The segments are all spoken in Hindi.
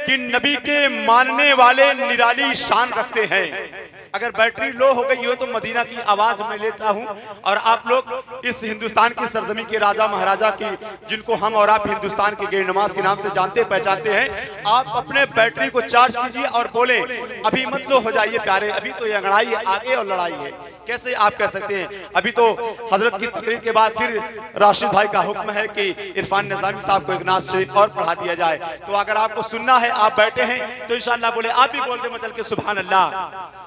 कि नबी के मानने वाले निराली शान रखते हैं। अगर बैटरी लो हो गई हो तो मदीना की आवाज मैं लेता हूं और आप लोग इस हिंदुस्तान की सरजमी के राजा महाराजा की, जिनको हम और आप हिंदुस्तान के गेर नमाज के नाम से जानते पहचानते हैं, आप अपने बैटरी को चार्ज कीजिए और बोले अभी मत लो हो जाइए प्यारे, अभी तो ये लड़ाई है आगे और लड़ाई है। कैसे आप कह सकते हैं? अभी तो हजरत की तकरीर के बाद फिर राशिद भाई का हुक्म है कि इरफान निजामी साहब को एक नात शरीफ और पढ़ा दिया जाए। तो अगर आपको सुनना है, आप बैठे हैं तो इंशाअल्लाह बोले, आप भी बोल दे मचल के सुभान अल्लाह।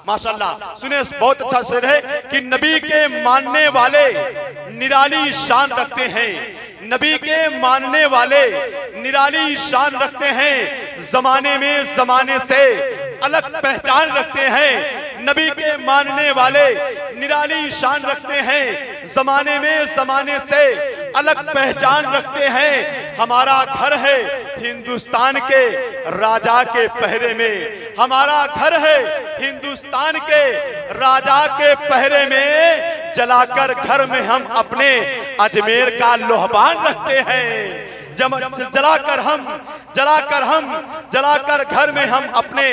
माशाअल्लाह सुने, बहुत अच्छा शेर है कि नबी के मानने वाले निराली शान रखते हैं। नबी के मानने वाले निराली शान रखते हैं, जमाने में जमाने से अलग पहचान रखते हैं। नबी के मानने वाले निराली शान रखते हैं, जमाने में जमाने से अलग पहचान रखते हैं। हमारा घर है हिंदुस्तान के राजा के पहरे में, हमारा घर है हिंदुस्तान के राजा के पहरे में। जलाकर घर में हम अपने अजमेर का लोहबान रखते हैं। जलाकर घर में हम अपने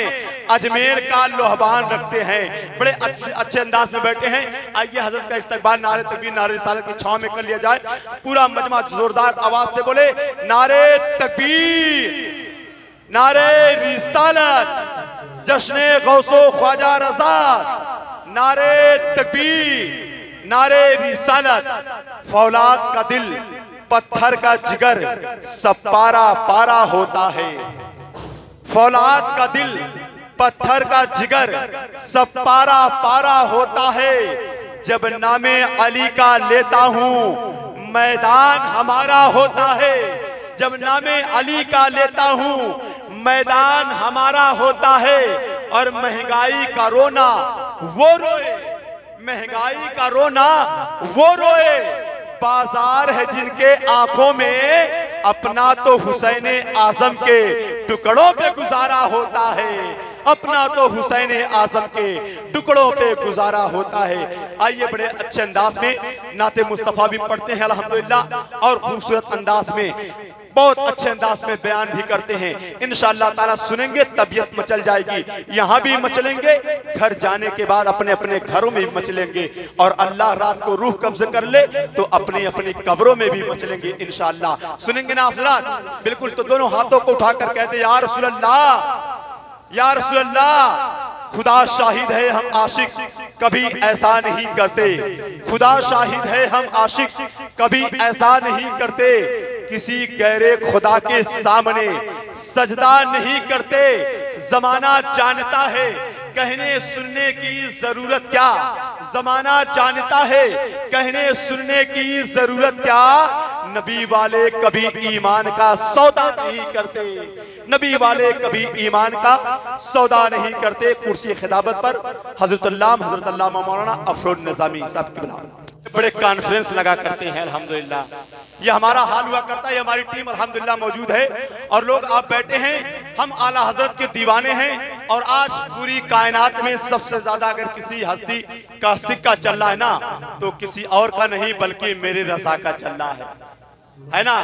अजमेर का लोहबान रखते हैं। बड़े अच्छे अंदाज में बैठे हैं। आइए हजरत का इस्तकबाल नारे तकबीर नारे रिसालत की छांव में कर लिया जाए। पूरा मजमा जोरदार आवाज से बोले नारे तकबीर, नारे रिसालत, जश्ने गौसो ख्वाजा रज़ा, नारे तकबीर, नारे रिसालत। फौलाद का दिल पत्थर का जिगर सब पारा पारा होता है। फौलाद का दिल पत्थर का जिगर सब पारा पारा होता है। जब नामे अली का लेता हूँ मैदान हमारा होता है। जब नामे अली का लेता हूँ मैदान हमारा होता है। और महंगाई का रोना वो रोए, महंगाई का रोना वो रोए। बाजार है जिनके आंखों में, अपना तो हुसैन आजम के टुकड़ों पे गुजारा होता है। अपना तो हुसैन आजम के टुकड़ों पे गुजारा होता है। आइए बड़े अच्छे अंदाज में नाते मुस्तफा भी पढ़ते हैं अल्हम्दुलिल्लाह, और खूबसूरत अंदाज में, बहुत अच्छे अंदाज में बयान भी करते हैं। इंशाअल्लाह ताला सुनेंगे तबीयत मचल जाएगी। यहाँ भी मचलेंगे, घर जाने के बाद अपने अपने घरों में भी मचलेंगे। और अल्लाह रात को रूह कब्ज कर ले तो अपनी अपनी कब्रों में भी मचलेंगे इंशाअल्लाह। सुनेंगे ना अफराद? बिल्कुल। तो दोनों हाथों को उठाकर कहते या रसूल अल्लाह, या रसूल अल्लाह। खुदा शाहिद है हम आशिक कभी ऐसा नहीं करते। खुदा शाहिद है हम आशिक कभी ऐसा नहीं करते। किसी गैरे खुदा के सामने सजदा नहीं करते। जमाना जानता है कहने सुनने की जरूरत क्या, जमाना जानता है कहने सुनने की जरूरत क्या। नबी वाले कभी ईमान का सौदा नहीं करते। नबी वाले कभी ईमान का सौदा नहीं करते। कुर्सी खिताबत पर हजरत अल्लामा मौलाना अफरोज निजामी साहब की बुला बड़े कॉन्फ्रेंस लगा करते हैं अल्हम्दुलिल्लाह। ये हमारा हाल हुआ करता है। हमारी टीम अल्हम्दुलिल्लाह मौजूद है और लोग आप बैठे हैं। हम आला हजरत के दीवाने हैं। और आज पूरी कायनात में सबसे ज्यादा अगर किसी हस्ती का सिक्का चल रहा है ना, तो किसी और का नहीं बल्कि मेरे रज़ा का चल रहा है ना।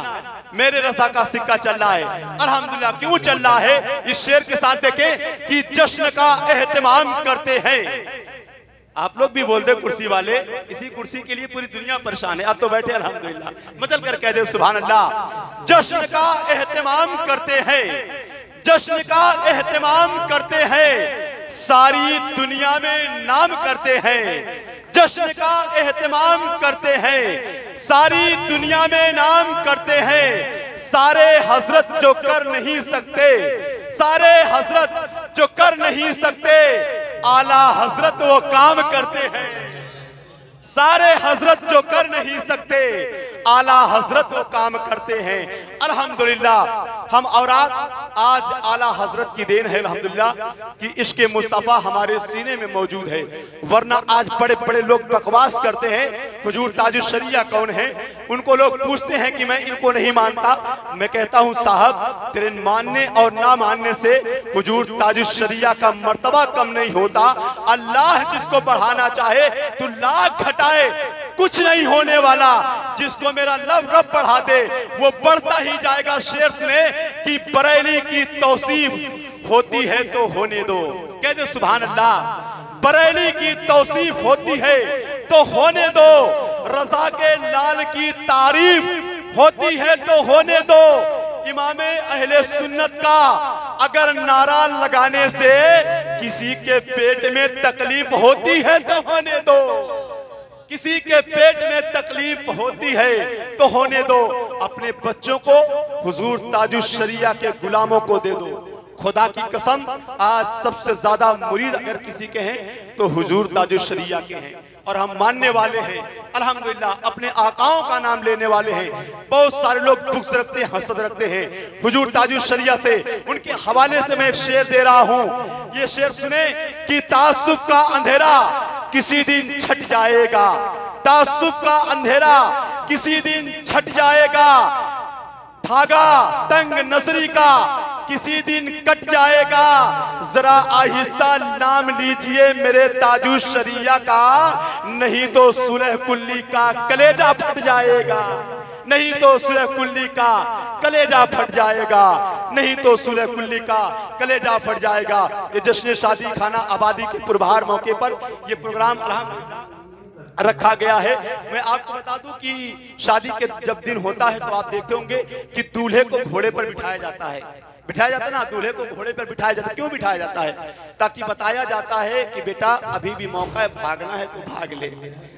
मेरे रज़ा का सिक्का चल रहा है अल्हम्दुलिल्लाह। क्यों चल रहा है? इस शेर के साथ देखें कि जश्न का एहतमाम करते हैं। आप लोग भी बोल दे कुर्सी वाले, इसी कुर्सी के लिए पूरी दुनिया परेशान है। आप तो बैठे अल्हम्दुलिल्लाह, मचल कर कह दे सुभान अल्लाह। जश्न का एहतमाम करते हैं, जश्न का एहतमाम करते हैं, सारी दुनिया में नाम करते हैं। जश्न का एहतमाम करते हैं, सारी दुनिया में नाम करते हैं। सारे हजरत जो कर नहीं सकते, सारे हजरत जो कर नहीं सकते, आला हजरत वो काम करते हैं। सारे हजरत जो कर नहीं सकते, आला हजरत वो काम करते हैं। अल्हम्दुलिल्लाह हम औरात आज आला हजरत की देन है अल्हम्दुलिल्लाह कि इश्क मुस्तफ़ा हमारे सीने में मौजूद है। वरना आज बड़े बड़े लोग बकवास करते हैं हुजूर ताजुश शरिया कौन है। उनको लोग पूछते हैं कि मैं इनको नहीं मानता। मैं कहता हूं साहब तेरे मानने और ना मानने से हुजूर ताजुश शरिया का मर्तबा कम नहीं होता। अल्लाह जिसको बढ़ाना चाहे तो लाख घटाए कुछ नहीं होने वाला, जिसको मेरा लव रब बढ़ा दे वो बढ़ता ही जाएगा। शेर सुने कि बरेली की तौसीफ होती है तो होने दो, कहते सुभान अल्लाह। बरेली की तौसीफ होती है तो होने दो, रजा के लाल की तारीफ होती है तो होने दो। इमामे अहले सुन्नत का अगर नारा लगाने से किसी के पेट में तकलीफ होती है तो होने दो, किसी के पेट में तकलीफ होती है तो होने दो। अपने बच्चों को हुजूर ताजुश शरिया के गुलामों को दे दो। खुदा की कसम आज सबसे ज्यादा मुरीद अगर किसी के हैं तो हुजूर ताजुश शरिया के हैं, और हम मानने वाले हैं अल्हम्दुलिल्लाह, अपने आकाओं का नाम लेने वाले हैं। बहुत सारे लोग बुग़्ज़ रखते हैं, हसद रखते हैं हुजूर ताजुश शरिया से। उनके हवाले से मैं एक शेर दे रहा हूं, ये शेर सुने कि तासुब का अंधेरा किसी दिन छट जाएगा, तासुब का अंधेरा किसी दिन छट जाएगा, धागा तंग नजरी का किसी दिन कट जाएगा। जरा आहिस्ता नाम लीजिए मेरे ताजुश शरिया का, नहीं तो सुलह कुल्ली का कलेजा फट जाएगा, नहीं तो सुलह कुल्ली का कलेजा फट जाएगा, नहीं तो सुलह कुल्ली का कलेजा फट जाएगा। ये जश्न शादी खाना आबादी के पुरबहार मौके पर ये प्रोग्राम अल्हम्दुलिल्लाह रखा गया है। मैं आपको बता दूं कि शादी के जब दिन होता है तो आप देखते होंगे कि दूल्हे को घोड़े पर बिठाया जाता है, बिठाया जाता है ना, दूल्हे को घोड़े पर बिठाया जाता है। क्यों बिठाया जाता है? ताकि बताया जाता है कि बेटा अभी भी मौका है, भागना है तो भाग ले।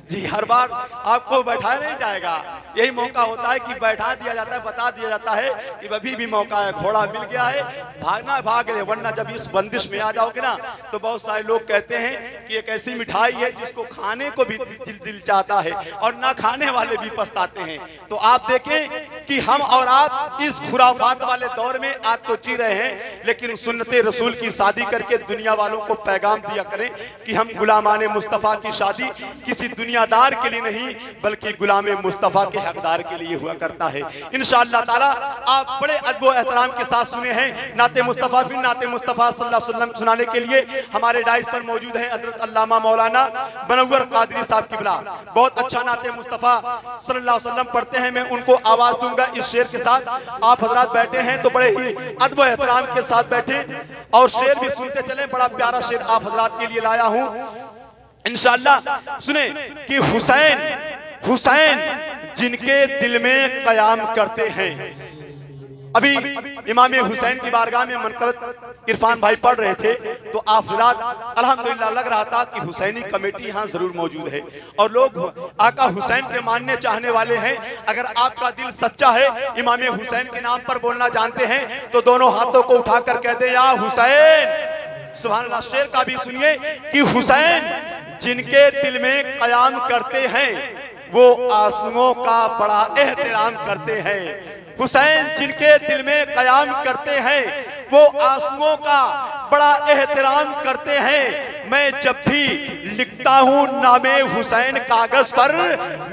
जी, हर बार आपको बैठाया नहीं जाएगा, यही मौका होता है कि बैठा दिया जाता है, बता दिया जाता है कि अभी भी मौका है, घोड़ा मिल गया है, भागना है भाग ले, वरना जब इस बंदिश में आ जाओगे ना तो बहुत सारे लोग कहते हैं कि एक ऐसी मिठाई है जिसको खाने को भी दिल चाहता है और ना खाने वाले भी पछताते हैं। तो आप देखें कि हम और आप इस खुराफात वाले दौर में आज तो जी रहे हैं, लेकिन सुन्नते रसूल की शादी करके दुनिया वालों को पैगाम दिया करें कि हम गुलामाने मुस्तफ़ा की शादी किसी दुनियादार के लिए नहीं बल्कि गुलामे मुस्तफ़ा के हकदार के लिए हुआ करता है। इंशाअल्लाह ताला आप बड़े अदब व एहतराम के साथ सुने हैं नाते मुस्तफ़ा फिर नाते मुस्तफ़ा सल्लल्लाहु अलैहि वसल्लम सुनाने के लिए हमारे डाइस पर मौजूद है हजरत अल्लामा मौलाना बनव्वर कादरी साहब किबला। बहुत अच्छा नाते मुस्तफ़ा सल्लल्लाहु अलैहि वसल्लम पढ़ते हैं, मैं उनको आवाज दूंगा इस शेर के साथ। आप हजरात बैठे हैं तो बड़े ही अदब एहतराम के साथ बैठे और शेर भी सुनते चले। बड़ा प्यारा शेर आप हजरात के लिए लाया हूं इंशाअल्लाह। सुने कि हुसैन हुसैन जिनके दिल में कयाम करते हैं। अभी इमाम हुसैन की बारगाह में मनकबत इरफान भाई पढ़ रहे थे तो आप हजरात अल्हम्दुलिल्लाह लग रहा था कि हुसैनी कमेटी यहाँ जरूर मौजूद है और लोग आका हुसैन के मानने चाहने वाले हैं। अगर आपका दिल सच्चा है, इमाम हुसैन के नाम पर बोलना जानते हैं तो दोनों हाथों को उठाकर कह दे या हुसैन। सुभान अल्लाह। शेर का भी सुनिए कि हुसैन जिनके दिल में कयाम करते हैं वो आंसुओं का बड़ा एहतराम करते हैं। हुसैन जिनके दिल में कयाम करते हैं वो आंसुओं का बड़ा एहतराम करते हैं। मैं जब भी लिखता हूँ नामे हुसैन कागज पर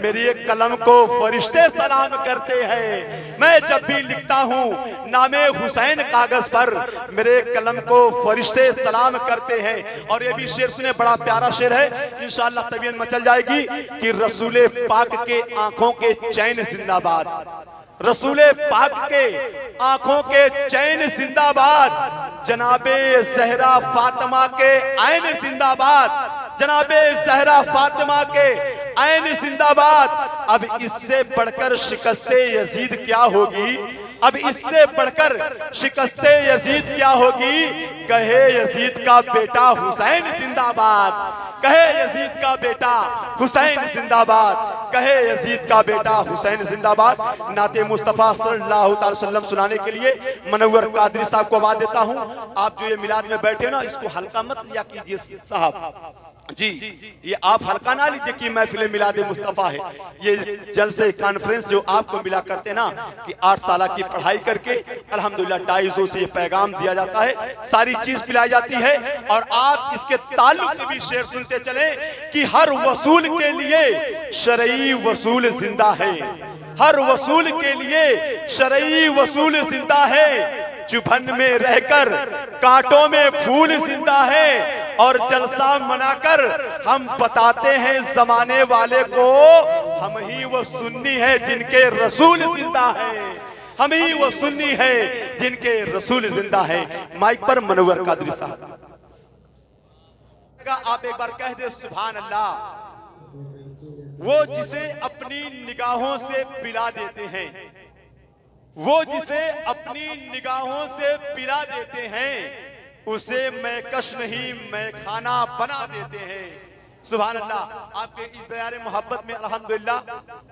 मेरी कलम को फरिश्ते सलाम करते हैं। मैं जब भी लिखता हूँ नामे हुसैन कागज पर मेरे कलम को फरिश्ते सलाम करते हैं। और ये भी शेर सुने, बड़ा प्यारा शेर है, इंशाअल्लाह तबीयत मचल जाएगी कि रसूले पाक के आंखों के चैन जिंदाबाद, रसूले पाक के आंखों के चैन जिंदाबाद, जनाबे ज़हरा फातिमा के ऐन जिंदाबाद, जनाबे ज़हरा फातिमा के ऐन जिंदाबाद। अब इससे बढ़कर शिकस्ते यजीद क्या होगी, अब इससे बढ़कर शिकस्ते यजीद क्या होगी। कहे यजीद का बेटा हुसैन जिंदाबाद, कहे यजीद का बेटा हुसैन जिंदाबाद, कहे यजीद का बेटा हुसैन जिंदाबाद। नाते मुस्तफ़ा सल्लल्लाहु अलैहि वसल्लम सुनाने के लिए मनव्वर कादरी साहब को आवाज देता हूं। आप जो ये मिलाद में बैठे ना इसको हल्का मत लिया कीजिए साहब जी, ये आप हल्का ना लीजिए कि महफिल मिलाद मुस्तफ़ा है। ये जलसे कॉन्फ्रेंस जो आपको मिला करते ना कि 8 साल की पढ़ाई करके अल्हम्दुलिल्लाह 250 से ये पैगाम दिया जाता है, सारी चीज पिलाई जाती है। और आप इसके ताल्लुक से भी शेर सुनते चले कि हर वसूल के लिए शरई वसूल जिंदा है, हर वसूल के लिए शरई वसूल जिंदा है। चुभन में रहकर कांटों में फूल जिंदा है, और जलसा मनाकर हम बताते हैं जमाने वाले को, हम ही वो सुन्नी है जिनके रसूल जिंदा है, हम ही वो सुन्नी है जिनके रसूल जिंदा है। माइक पर मनोवर कादरी साहब। आप एक बार कह दे सुभान अल्लाह। वो जिसे अपनी निगाहों से पिला देते हैं, वो जिसे अपनी निगाहों से पिला देते हैं, उसे मैं कश नहीं मैं खाना बना देते हैं। सुभान अल्लाह। आपके इस दयारे मोहब्बत में अल्हम्दुलिल्लाह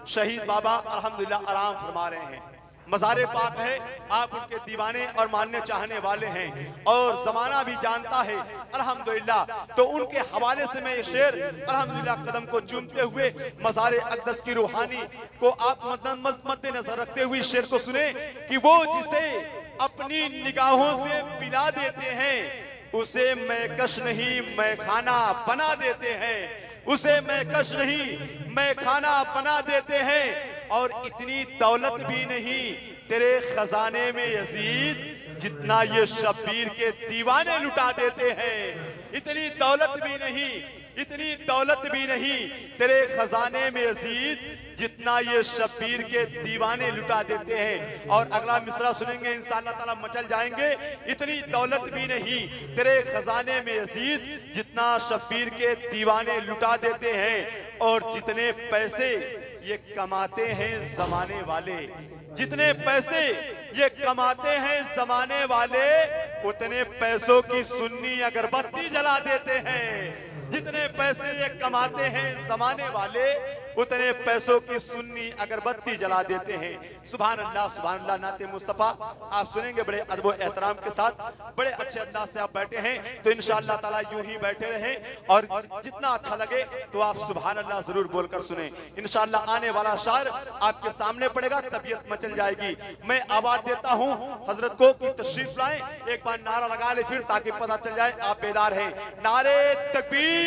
शहीद बाबा अल्हम्दुलिल्लाह आराम फरमा रहे हैं। मज़ारे पाक है, आप उनके दीवाने और मानने चाहने वाले हैं और जमाना भी जानता है अल्हम्दुलिल्लाह। तो उनके हवाले से मैं ये शेर अल्हम्दुलिल्लाह कदम को चूमते हुए मज़ारे अक़दस की रूहानी को आप मद्देनजर रखते हुए शेर को सुने कि वो जिसे अपनी निगाहों से पिला देते हैं, उसे मैं कश नहीं मैं खाना बना देते हैं, उसे मैं कश नहीं मैं खाना बना देते हैं। और इतनी दौलत भी नहीं तेरे खजाने में यजीद, जितना ये शब्बीर के दीवाने लुटा देते हैं। इतनी दौलत भी नहीं, इतनी दौलत भी नहीं तेरे खजाने में यजीद, जितना ये शब्बीर के दीवाने लुटा देते हैं। और अगला मिसरा सुनेंगे इंशाअल्लाह ताला मचल जाएंगे। इतनी दौलत भी नहीं तेरे खजाने में यजीद, जितना शब्बीर के दीवाने लुटा देते हैं। और जितने पैसे ये कमाते हैं जमाने वाले, जितने पैसे ये कमाते हैं जमाने वाले, उतने पैसों की सुन्नी अगरबत्ती जला देते हैं। जितने पैसे ये कमाते हैं जमाने वाले, उतने पैसों की सुन्नी अगरबत्ती जला देते हैं। सुभान अल्लाह सुभान अल्लाह। नाते मुस्तफ़ा आप सुनेंगे बड़े अदब और एहतराम के साथ, बड़े अच्छे अंदाज से आप बैठे हैं, तो इंशाअल्लाह ताला यूं ही बैठे रहें और जितना अच्छा लगे तो आप सुभान अल्लाह जरूर बोलकर सुने। इंशाअल्लाह आने वाला शायर आपके सामने पड़ेगा, तबीयत मचल जाएगी। मैं आवाज देता हूं हजरत को कि तशरीफ लाएं, एक बार नारा लगा ले फिर, ताकि पता चल जाए आप बेदार हैं। नारे तकबीर,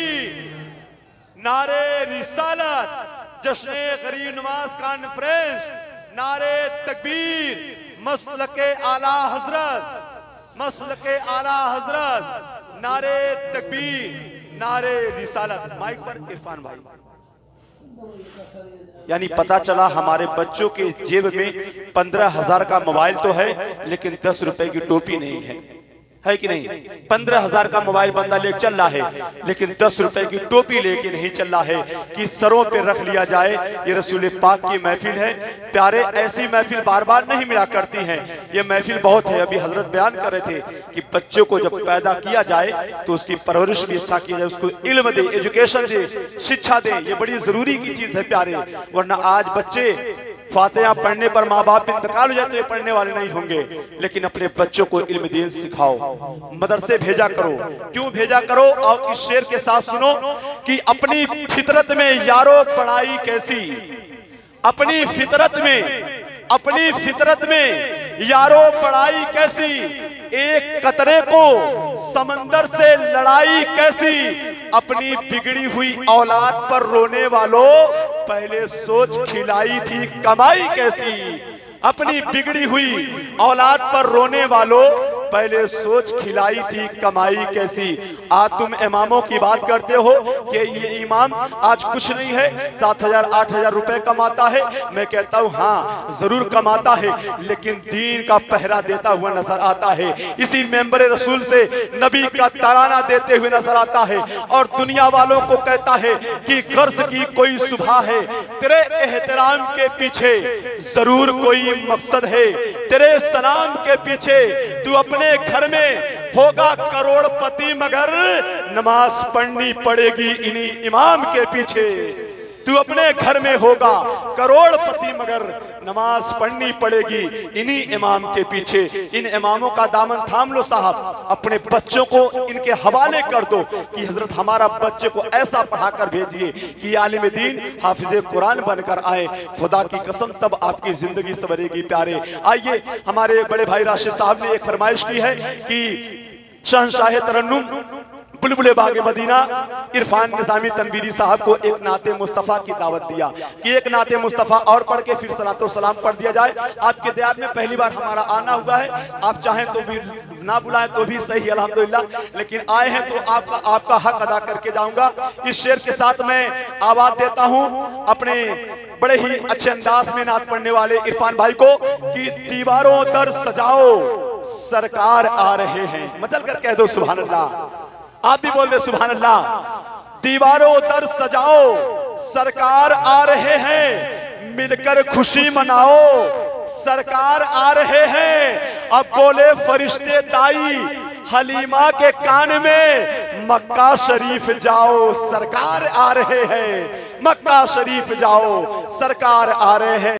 नारे रिसालत, जश्न गरीब नवाज कॉन्फ्रेंस, नारे तकबीर, मसलके आला हजरत, मसलके आला हजरत, नारे तकबीर, नारे रिसालत। माइक पर इरफान भाई। यानी पता चला हमारे बच्चों के जेब में 15,000 का मोबाइल तो है, लेकिन 10 रुपए की टोपी नहीं है कि नहीं? 15,000 का मोबाइल बंदा ले चल रहा है, लेकिन 10 रुपए की टोपी लेके नहीं चल रहा है कि सरों पे रख लिया जाए। ये रसूल पाक की महफिल है प्यारे, ऐसी महफिल बार बार नहीं मिला करती है। ये महफिल बहुत है। अभी हजरत बयान कर रहे थे कि बच्चों को जब पैदा किया जाए तो उसकी परवरिश भी अच्छा की जाए, उसको इल्म दे, एजुकेशन दे, शिक्षा दे। ये बड़ी जरूरी की चीज है प्यारे, वरना आज बच्चे फातिहा पढ़ने पर माँ बाप इंतकाल हो जाए तो ये पढ़ने वाले नहीं होंगे। लेकिन अपने बच्चों को इल्म दीन सिखाओ, मदरसे भेजा करो। क्यों भेजा करो? और इस शेर के साथ सुनो कि अपनी फितरत में यारो पढ़ाई कैसी, अपनी फितरत में, अपनी फितरत में यारो पढ़ाई कैसी, एक कतरे को समंदर से लड़ाई कैसी, अपनी बिगड़ी हुई औलाद पर रोने वालों पहले सोच खिलाई थी कमाई कैसी। अपनी बिगड़ी हुई औलाद पर रोने वालों पहले सोच खिलाई थी कमाई कैसी। आज तुम इमामों की बात करते हो कि ये इमाम आज कुछ नहीं है, 7,000-8,000 रुपए कमाता है। मैं कहता हूँ हाँ जरूर कमाता है, लेकिन दीन का पहरा देता हुआ नजर आता है। इसी मेंबर रसूल से नबी का तराना देते हुए नजर आता है और दुनिया वालों को कहता है कि गर्ज की कोई सुबह है, तेरे एहतराम के पीछे जरूर कोई मकसद है, तेरे सलाम के पीछे तू अपने घर में होगा करोड़पति, मगर नमाज पढ़नी पड़ेगी इन्हीं इमाम के पीछे। तू अपने घर में होगा करोड़पति, मगर नमाज पढ़नी पड़ेगी इन्हीं इमाम के पीछे। इन इमामों का दामन थाम लो साहब, अपने बच्चों को इनके हवाले कर दो कि हजरत हमारा बच्चे को ऐसा पढ़ाकर भेजिए कि आलिम दीन हाफिज कुरान बनकर आए। खुदा की कसम तब आपकी जिंदगी संवरेगी प्यारे। आइए, हमारे बड़े भाई राशिद साहब ने एक फरमाइश की है कि शहंशाह तरन्नुम बुलबुले बागे मदीना इरफान निज़ामी तनवीरी साहब को एक नाते मुस्तफ़ा की दावत दिया कि एक नाते मुस्तफ़ा और पढ़ के फिर सलातो सलाम पढ़ दिया जाए। आपके दयार में पहली बार हमारा आना हुआ है, आप चाहें तो भी ना बुलाएं तो भी सही अल्हम्दुलिल्लाह, लेकिन आए हैं तो आपका हक अदा करके जाऊंगा। इस शेर के साथ मैं आवाज़ देता हूँ अपने बड़े ही अच्छे अंदाज में नात पढ़ने वाले इरफान भाई को कि दीवारों दर सजाओ सरकार आ रहे हैं। मचल कर कह दो सुभान अल्लाह, आप भी बोल दे सुभान अल्लाह। दीवारों दर सजाओ सरकार आ रहे हैं, मिलकर खुशी मनाओ सरकार आ रहे हैं। अब बोले फरिश्ते दाई हलीमा के कान में, मक्का शरीफ जाओ सरकार आ रहे हैं, मक्का शरीफ जाओ सरकार आ रहे हैं।